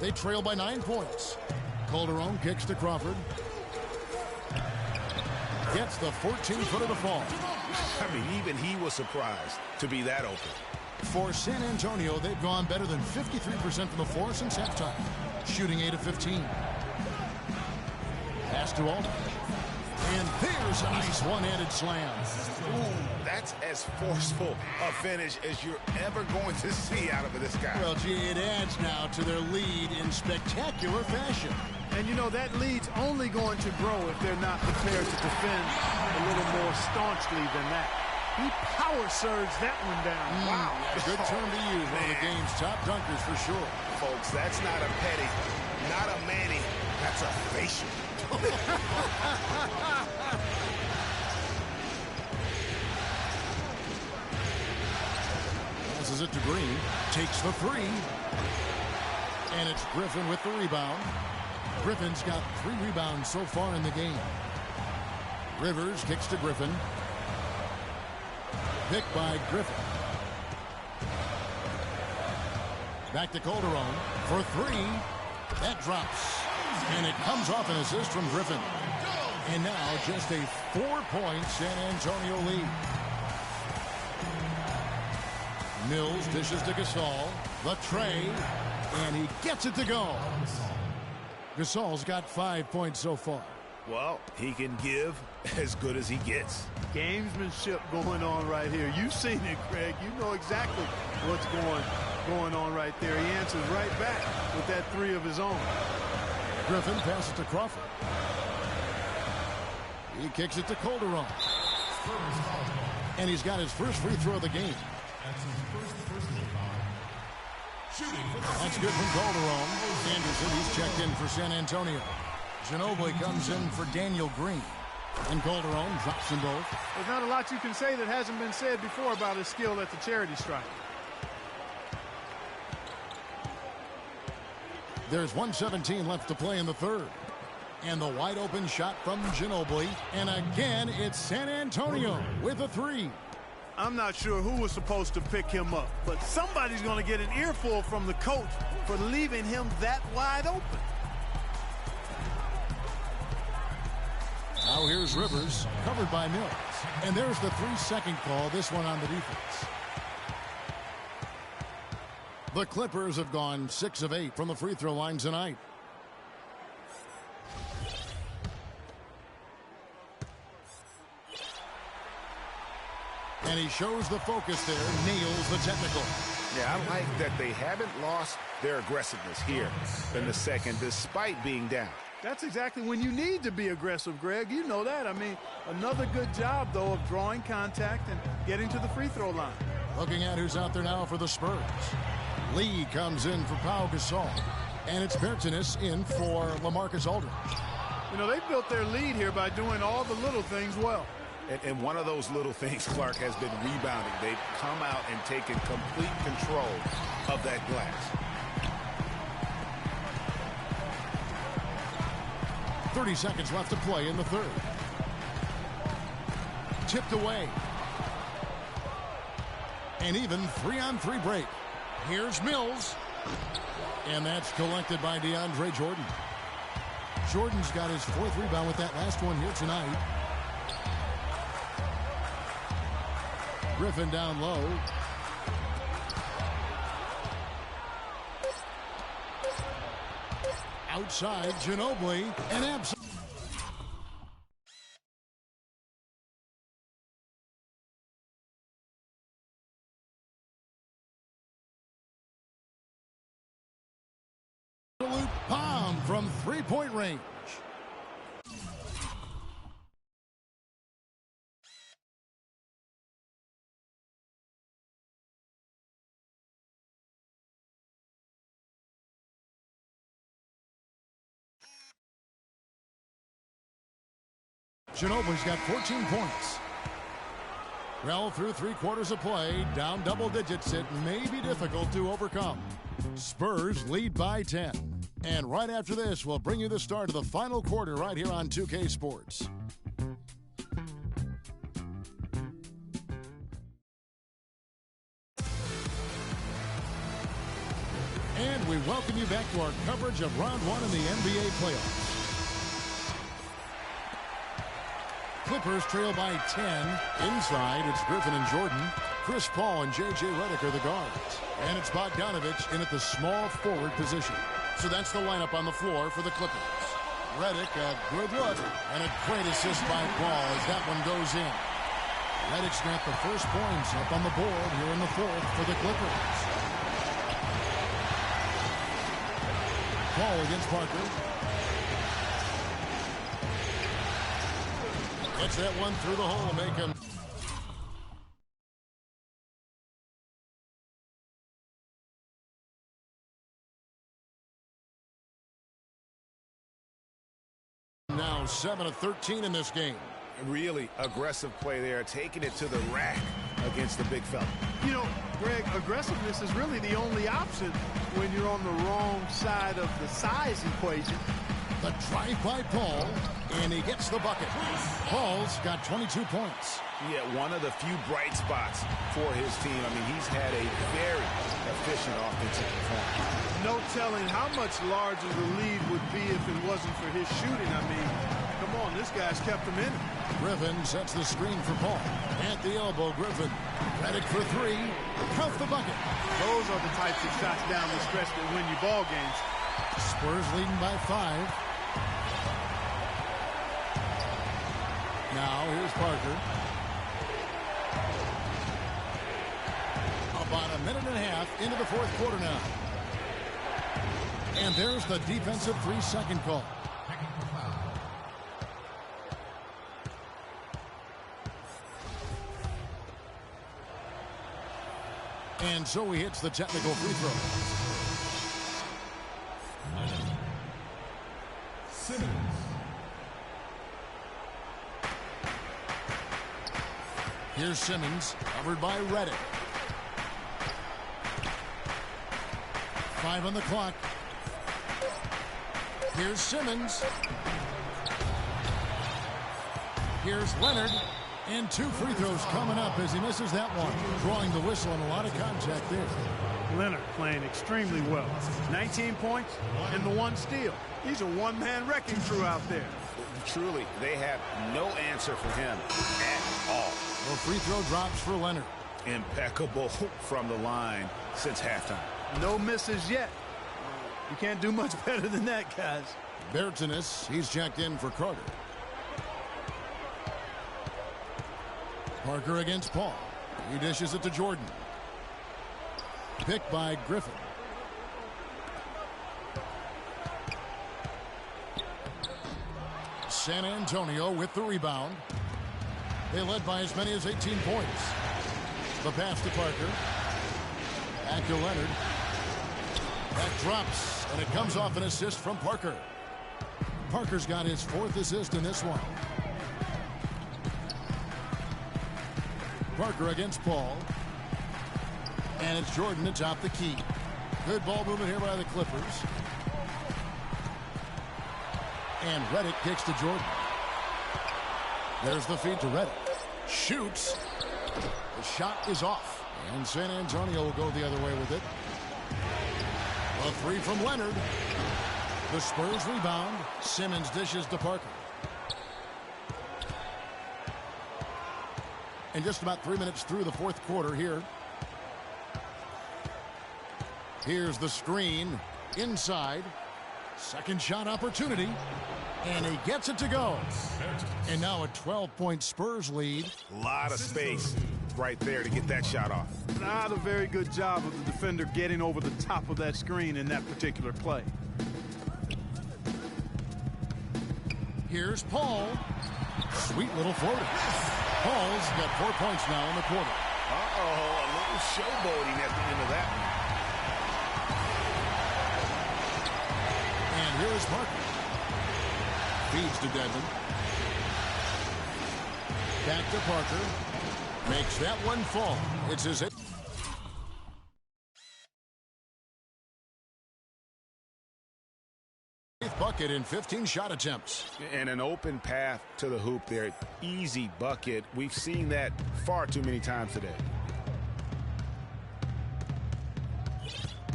They trail by 9 points. Calderon kicks to Crawford. Gets the 14-footer to fall. I mean, even he was surprised to be that open. For San Antonio, they've gone better than 53% from the floor since halftime, shooting 8 of 15. Pass to Aldridge. And there's a nice one-handed slam. Ooh, that's as forceful a finish as you're ever going to see out of this guy. Well, gee, it adds now to their lead in spectacular fashion. And, you know, that lead's only going to grow if they're not prepared to defend a little more staunchly than that. He power surged that one down. Wow. Yeah, good term to use. One of the game's top dunkers for sure. Folks, that's not a petty, not a Manny, that's a facial. Passes it to Green. Takes the 3. And it's Griffin with the rebound. Griffin's got 3 rebounds so far in the game. Rivers kicks to Griffin. Picked by Griffin. Back to Calderon for 3. That drops. And it comes off an assist from Griffin. And now just a 4-point San Antonio lead. Mills dishes to Gasol. The tray. And he gets it to go. Gasol's got 5 points so far. Well, he can give as good as he gets. Gamesmanship going on right here. You've seen it, Greg. You know exactly what's going on right there. He answers right back with that 3 of his own. Griffin passes to Crawford. He kicks it to Calderon. And he's got his first free throw of the game. That's good from Calderon. Anderson, he's checked in for San Antonio. Ginobili comes in for Daniel Green. And Calderon drops them both. There's not a lot you can say that hasn't been said before about his skill at the charity stripe. There's 1:17 left to play in the third. And the wide open shot from Ginobili. And again, it's San Antonio with a 3. I'm not sure who was supposed to pick him up, but somebody's going to get an earful from the coach for leaving him that wide open. Now here's Rivers, covered by Mills. And there's the 3-second call, this one on the defense. The Clippers have gone 6 of 8 from the free throw line tonight. And he shows the focus there, nails the technical. Yeah, I like that they haven't lost their aggressiveness here in the second, despite being down. That's exactly when you need to be aggressive, Greg. You know that. I mean, another good job, though, of drawing contact and getting to the free throw line. Looking at who's out there now for the Spurs. Lee comes in for Pau Gasol. And it's Bertanis in for LaMarcus Aldridge. You know, they built their lead here by doing all the little things well. And one of those little things, Clark, has been rebounding. They've come out and taken complete control of that glass. 30 seconds left to play in the third. Tipped away. And even 3-on-3 break. Here's Mills. And that's collected by DeAndre Jordan. Jordan's got his 4th rebound with that last one here tonight. Griffin down low. Outside, Ginobili, and absolutely. Bomb from three-point range. Ginobili's got 14 points. Well, through 3 quarters of play, down double digits, it may be difficult to overcome. Spurs lead by 10. And right after this, we'll bring you the start of the final quarter right here on 2K Sports. And we welcome you back to our coverage of round 1 in the NBA playoffs. Clippers trail by 10. Inside, it's Griffin and Jordan. Chris Paul and J.J. Redick are the guards. And it's Bogdanovich in at the small forward position. So that's the lineup on the floor for the Clippers. Redick, a good look, and a great assist by Paul as that one goes in. Redick's got the first points up on the board here in the fourth for the Clippers. Paul against Parker. Gets that one through the hole, make him. Now 7 of 13 in this game. Really aggressive play there, taking it to the rack against the big fella. You know, Greg, aggressiveness is really the only option when you're on the wrong side of the size equation. The drive by Paul, and he gets the bucket. Paul's got 22 points. Yeah, one of the few bright spots for his team. I mean, he's had a very efficient offensive performance. No telling how much larger the lead would be if it wasn't for his shooting. I mean, come on, this guy's kept him in it. Griffin sets the screen for Paul. At the elbow, Griffin. Redick for 3. Count the bucket. Those are the types of shots down the stretch that win you ball games. Spurs leading by 5. Now, here's Parker. About a minute and a half into the fourth quarter now. And there's the defensive 3-second call. And so he hits the technical free throw. Simmons. Here's Simmons, covered by Redick. 5 on the clock. Here's Simmons. Here's Leonard. And 2 free throws coming up as he misses that one. Drawing the whistle and a lot of contact there. Leonard playing extremely well. 19 points and the 1 steal. He's a one-man wrecking crew out there. Truly, they have no answer for him at all. No free throw drops for Leonard. Impeccable from the line since halftime. No misses yet. You can't do much better than that, guys. Bertanis, he's checked in for Carter. Parker against Paul. He dishes it to Jordan. Picked by Griffin. San Antonio with the rebound. They led by as many as 18 points. The pass to Parker. Back to Leonard. That drops, and it comes off an assist from Parker. Parker's got his 4th assist in this one. Parker against Paul. And it's Jordan atop the key. Good ball movement here by the Clippers. And Redick kicks to Jordan. There's the feed to Redick. Shoots. The shot is off. And San Antonio will go the other way with it. A 3 from Leonard. The Spurs rebound. Simmons dishes to Parker. And just about 3 minutes through the fourth quarter here. Here's the screen. Inside. Second shot opportunity. And he gets it to go. And now a 12-point Spurs lead. A lot of space right there to get that shot off. Not a very good job of the defender getting over the top of that screen in that particular play. Here's Paul. Sweet little floater. Paul's got 4 points now in the quarter. Uh-oh, a little showboating at the end of that one. And here is Parker. Feeds to Devin. Back to Parker. Makes that one fall. It's his 8th bucket in 15 shot attempts. And an open path to the hoop there. Easy bucket. We've seen that far too many times today.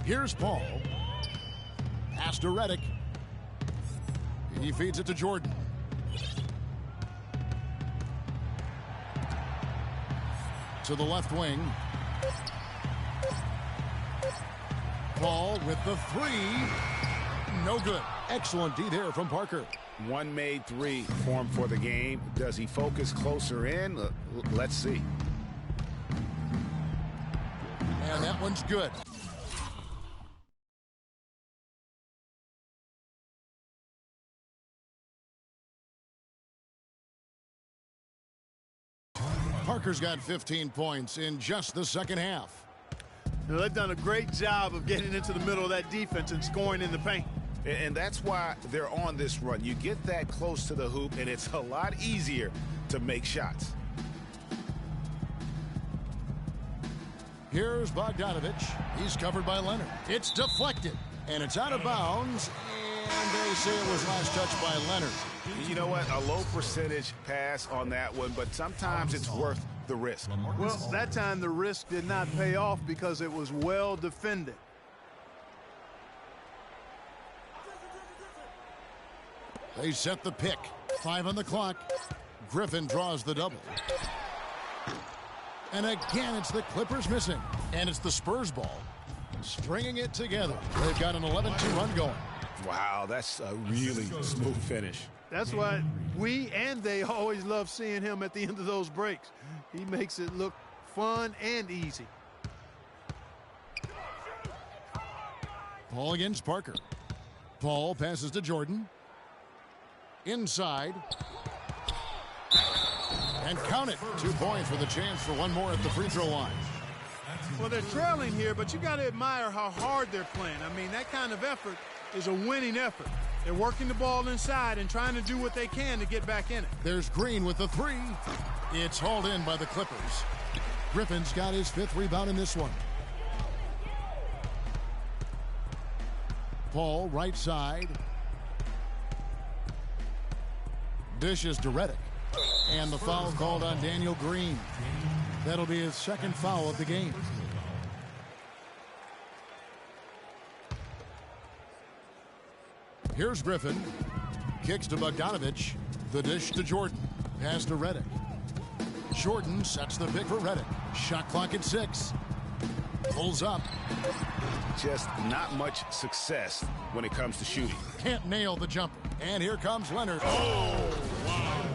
Here's Paul. Pass to Redick. He feeds it to Jordan. To the left wing. Paul with the three. No good. Excellent D there from Parker. One made three for him for the game. Does he focus closer in? Let's see. And that one's good. Parker's got 15 points in just the second half. Now, they've done a great job of getting into the middle of that defense and scoring in the paint. And that's why they're on this run. You get that close to the hoop, and it's a lot easier to make shots. Here's Bogdanovich. He's covered by Leonard. It's deflected, and it's out of bounds. And they say it was last touched by Leonard. You know what? A low percentage pass on that one, but sometimes it's worth the risk. Well, that time the risk did not pay off because it was well defended. They set the pick. 5 on the clock. Griffin draws the double. And again, it's the Clippers missing. And it's the Spurs ball. Stringing it together. They've got an 11-2 run going. Wow, that's a really smooth finish. That's why we and they always love seeing him at the end of those breaks. He makes it look fun and easy. Paul against Parker. Paul passes to Jordan. Inside. And count it. 2 points with a chance for one more at the free throw line. Well, they're trailing here, but you got to admire how hard they're playing. I mean, that kind of effort is a winning effort. They're working the ball inside and trying to do what they can to get back in it. There's Green with the three. It's hauled in by the Clippers. Griffin's got his 5th rebound in this one. Paul, right side. Dishes to Redick. And the foul called on Daniel Green. That'll be his 2nd foul of the game. Here's Griffin. Kicks to Bogdanovich. The dish to Jordan. Pass to Redick. Jordan sets the pick for Redick. Shot clock at 6. Pulls up. Just not much success when it comes to shooting. Can't nail the jumper. And here comes Leonard. Oh, wow.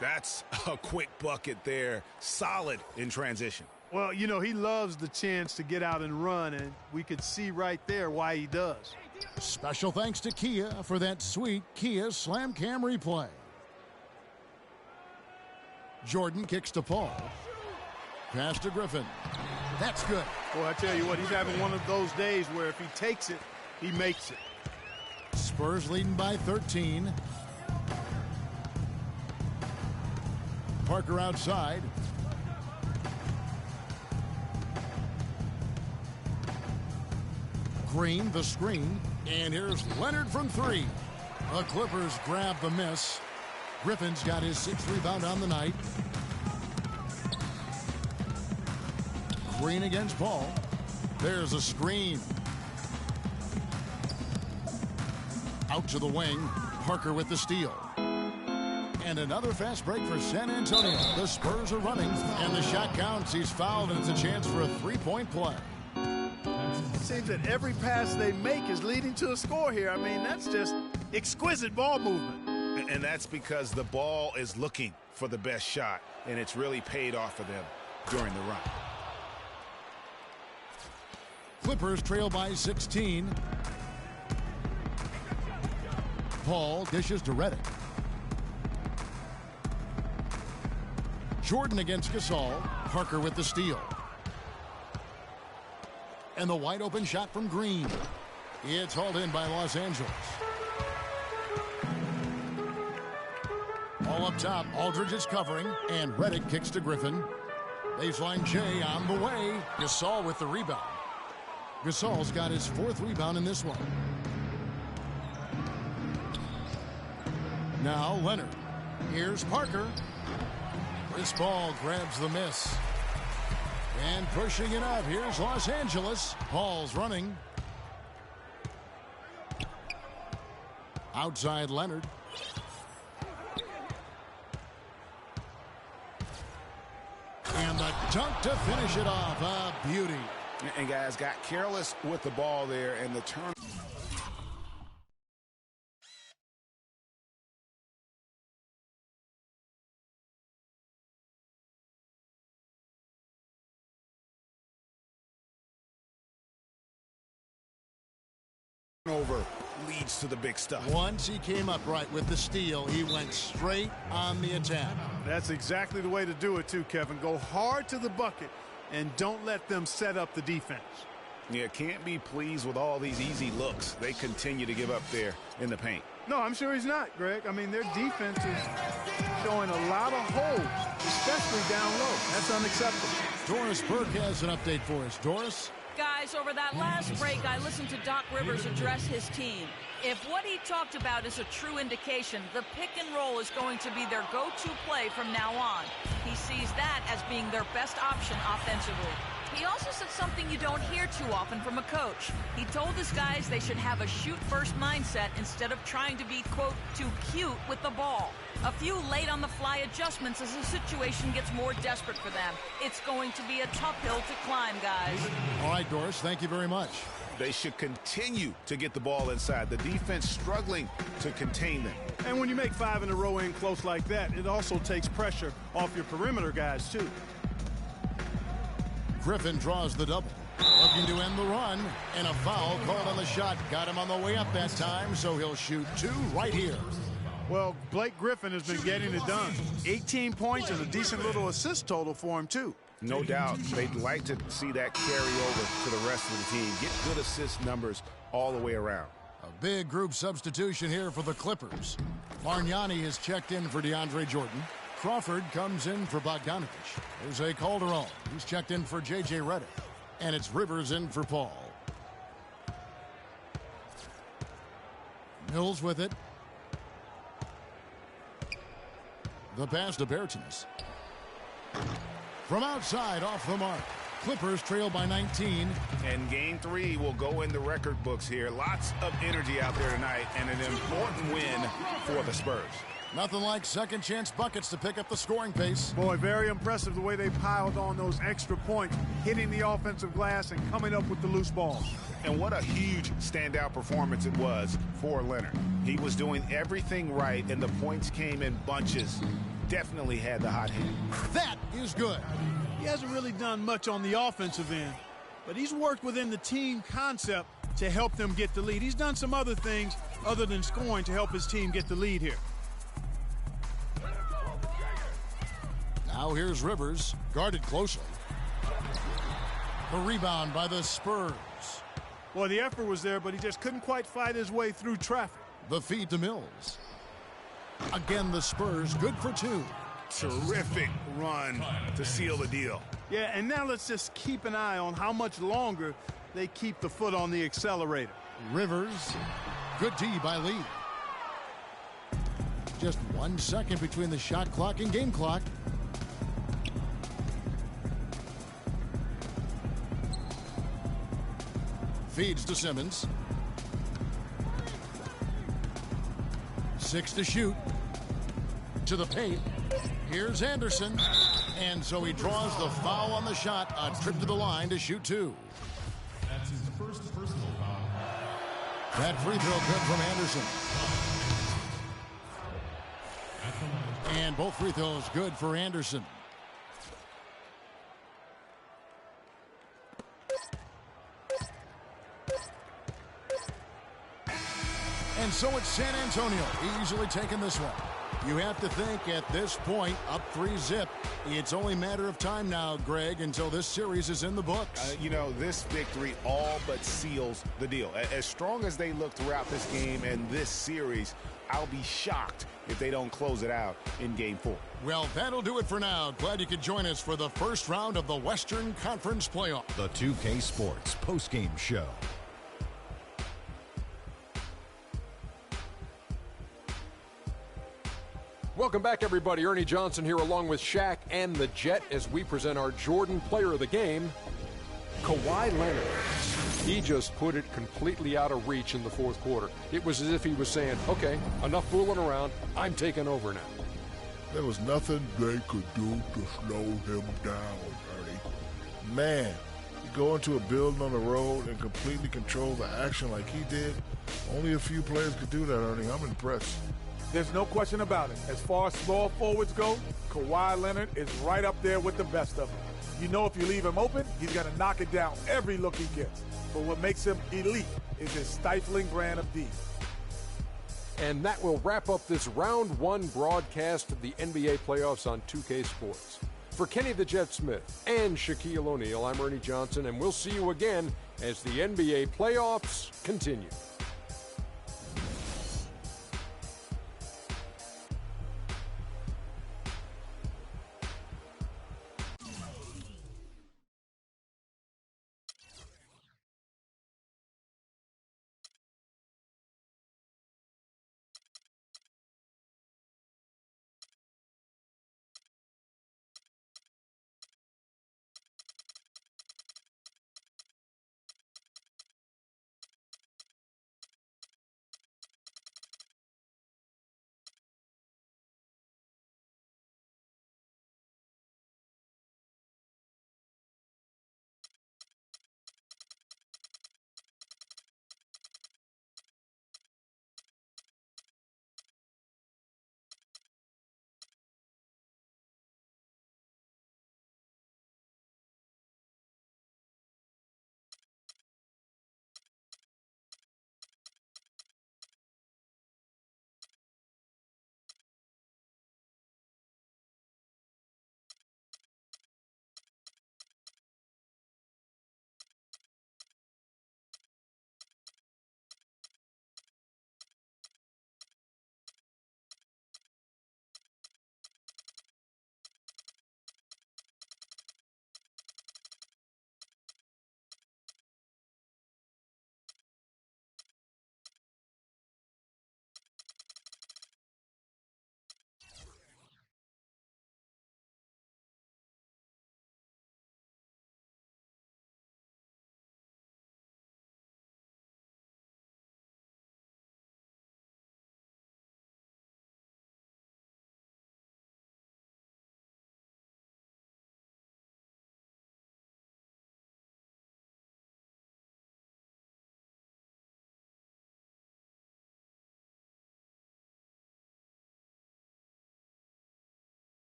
That's a quick bucket there. Solid in transition. Well, you know, he loves the chance to get out and run, and we could see right there why he does. Special thanks to Kia for that sweet Kia Slam Cam replay. Jordan kicks to Paul. Pass to Griffin. That's good. Well, I tell you what, he's having one of those days where if he takes it, he makes it. Spurs leading by 13. Parker outside. Green, the screen. And here's Leonard from 3. The Clippers grab the miss. Griffin's got his 6th rebound on the night. Green against Paul. There's a screen. Out to the wing. Parker with the steal. And another fast break for San Antonio. The Spurs are running, and the shot counts. He's fouled, and it's a chance for a 3-point play. It seems that every pass they make is leading to a score here. I mean, that's just exquisite ball movement. And that's because the ball is looking for the best shot, and it's really paid off for them during the run. Clippers trail by 16. Paul dishes to Redick. Jordan against Gasol. Parker with the steal. And the wide open shot from Green. It's hauled in by Los Angeles. All up top. Aldridge is covering, and Reddick kicks to Griffin. Baseline J on the way. Gasol with the rebound. Gasol's got his 4th rebound in this one. Now Leonard. Here's Parker. This ball grabs the miss. And pushing it up. Here's Los Angeles. Paul's running. Outside Leonard. And the dunk to finish it off. A beauty. And guys got careless with the ball there, and the turn. Over leads to the big stuff. Once he came up right with the steal, he went straight on the attack. That's exactly the way to do it too, Kevin. Go hard to the bucket and don't let them set up the defense. Yeah, can't be pleased with all these easy looks they continue to give up there in the paint. No, I'm sure he's not, Greg. I mean, their defense is showing a lot of holes, especially down low. That's unacceptable. Doris Burke has an update for us. Doris? Guys, over that last break, I listened to Doc Rivers address his team. If what he talked about is a true indication, the pick and roll is going to be their go-to play from now on. He sees that as being their best option offensively. He also said something you don't hear too often from a coach. He told his guys they should have a shoot-first mindset instead of trying to be, quote, too cute with the ball. A few late-on-the-fly adjustments as the situation gets more desperate for them. It's going to be a tough hill to climb, guys. All right, Doris, thank you very much. They should continue to get the ball inside. The defense struggling to contain them. And when you make 5 in a row in close like that, it also takes pressure off your perimeter guys, too. Griffin draws the double. Looking to end the run, and a foul called on the shot. Got him on the way up that time, so he'll shoot 2 right here. Well, Blake Griffin has been getting it done. 18 points and a decent little assist total for him, too. No doubt they'd like to see that carry over to the rest of the team. Get good assist numbers all the way around. A big group substitution here for the Clippers. Bargnani is checked in for DeAndre Jordan. Crawford comes in for Bogdanovich. Jose Calderon, who's checked in for J.J. Redick. And it's Rivers in for Paul. Mills with it. The pass to Bertans. From outside, off the mark. Clippers trail by 19. And game 3 will go in the record books here. Lots of energy out there tonight, and an important win for the Spurs. Nothing like second chance buckets to pick up the scoring pace. Boy, very impressive the way they piled on those extra points, hitting the offensive glass and coming up with the loose balls. And what a huge standout performance it was for Leonard. He was doing everything right, and the points came in bunches. Definitely had the hot hand. That is good. He hasn't really done much on the offensive end, but he's worked within the team concept to help them get the lead. He's done some other things other than scoring to help his team get the lead here. Now here's Rivers, guarded closely. The rebound by the Spurs. Well, the effort was there, but he just couldn't quite fight his way through traffic. The feed to Mills. Again, the Spurs, good for 2. Terrific run to seal the deal. Yeah, and now let's just keep an eye on how much longer they keep the foot on the accelerator. Rivers, good D by Lee. Just 1 second between the shot clock and game clock. Feeds to Simmons. 6 to shoot. To the paint. Here's Anderson. And so he draws the foul on the shot. A trip to the line to shoot 2. That's his first personal foul. That free throw good from Anderson. And both free throws good for Anderson. And so it's San Antonio easily taking this one. You have to think at this point, up 3-zip, it's only a matter of time now, Greg, until this series is in the books. You know, this victory all but seals the deal. As strong as they look throughout this game and this series, I'll be shocked if they don't close it out in Game 4. Well, that'll do it for now. Glad you could join us for the first round of the Western Conference Playoff. The 2K Sports postgame show. Welcome back, everybody. Ernie Johnson here along with Shaq and the Jet as we present our Jordan Player of the Game, Kawhi Leonard. He just put it completely out of reach in the fourth quarter. It was as if he was saying, okay, enough fooling around. I'm taking over now. There was nothing they could do to slow him down, Ernie. Man, you go into a building on the road and completely control the action like he did. Only a few players could do that, Ernie. I'm impressed. There's no question about it. As far as small forwards go, Kawhi Leonard is right up there with the best of them. You know if you leave him open, he's going to knock it down every look he gets. But what makes him elite is his stifling brand of defense. And that will wrap up this round one broadcast of the NBA playoffs on 2K Sports. For Kenny the Jet Smith and Shaquille O'Neal, I'm Ernie Johnson, and we'll see you again as the NBA playoffs continue.